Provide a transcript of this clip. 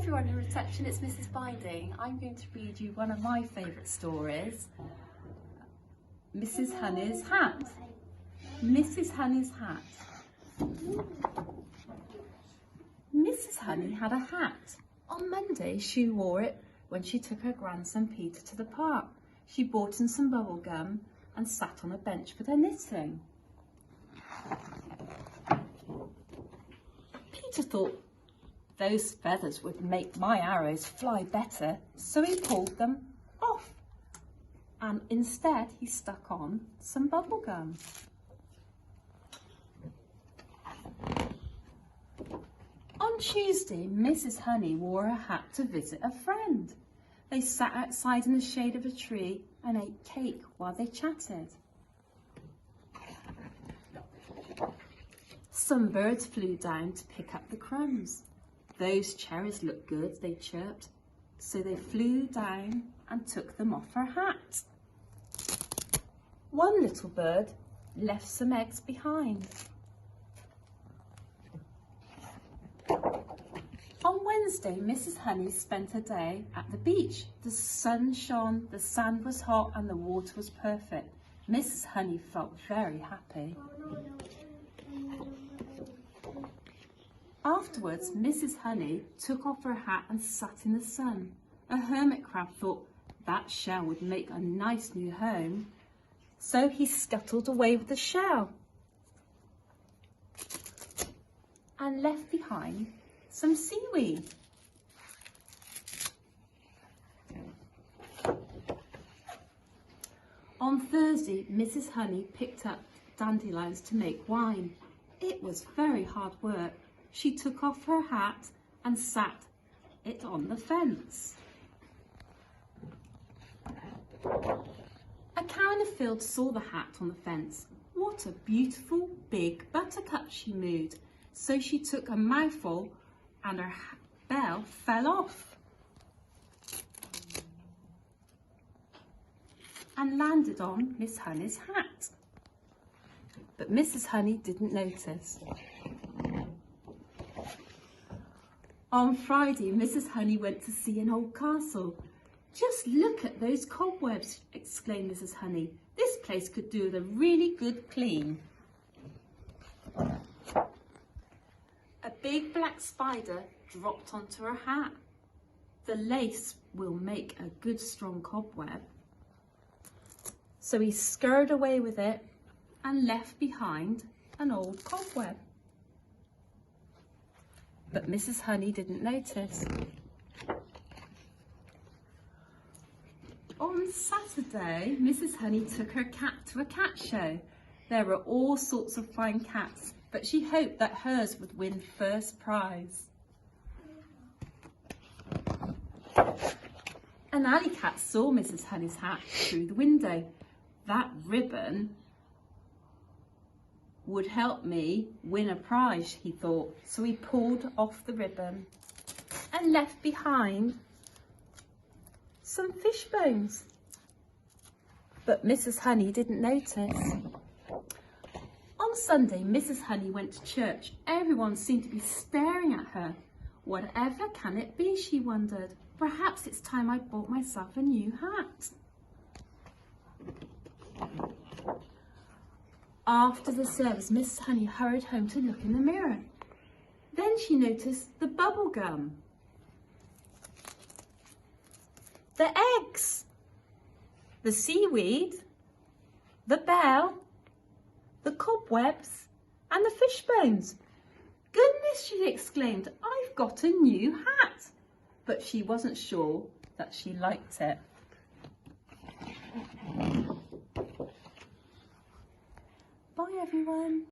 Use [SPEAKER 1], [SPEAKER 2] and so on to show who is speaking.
[SPEAKER 1] everyone in reception, it's Mrs. Binding. I'm going to read you one of my favourite stories, Mrs. Honey's Hat. Mrs. Honey's Hat. Mrs. Honey had a hat. On Monday she wore it when she took her grandson Peter to the park. She bought him some bubble gum and sat on a bench with her knitting. Peter thought those feathers would make my arrows fly better, so he pulled them off and instead he stuck on some bubble gum. On Tuesday, Mrs. Honey wore her hat to visit a friend. They sat outside in the shade of a tree and ate cake while they chatted. Some birds flew down to pick up the crumbs. Those cherries look good, they chirped, so they flew down and took them off her hat. One little bird left some eggs behind. On Wednesday, Mrs. Honey spent her day at the beach. The sun shone, the sand was hot and the water was perfect. Mrs. Honey felt very happy. Afterwards, Mrs. Honey took off her hat and sat in the sun. A hermit crab thought that shell would make a nice new home, so he scuttled away with the shell and left behind some seaweed. On Thursday, Mrs. Honey picked up dandelions to make wine. It was very hard work. She took off her hat and sat it on the fence. A cow in the field saw the hat on the fence. What a beautiful big buttercup, she mooed. So she took a mouthful and her bell fell off and landed on Miss Honey's hat. But Mrs. Honey didn't notice. On Friday, Mrs. Honey went to see an old castle. Just look at those cobwebs, exclaimed Mrs. Honey. This place could do with a really good clean. A big black spider dropped onto her hat. The lace will make a good strong cobweb. So he scurried away with it and left behind an old cobweb. But Mrs. Honey didn't notice. On Saturday, Mrs. Honey took her cat to a cat show. There were all sorts of fine cats, but she hoped that hers would win first prize. An alley cat saw Mrs. Honey's hat through the window. That ribbon would help me win a prize, he thought. So he pulled off the ribbon and left behind some fish bones. But Mrs. Honey didn't notice. On Sunday, Mrs. Honey went to church. Everyone seemed to be staring at her. Whatever can it be, she wondered. Perhaps it's time I bought myself a new hat. After the service, Mrs. Honey hurried home to look in the mirror. Then she noticed the bubble gum, the eggs, the seaweed, the bell, the cobwebs and the fish bones. Goodness, she exclaimed, I've got a new hat. But she wasn't sure that she liked it. Bye everyone.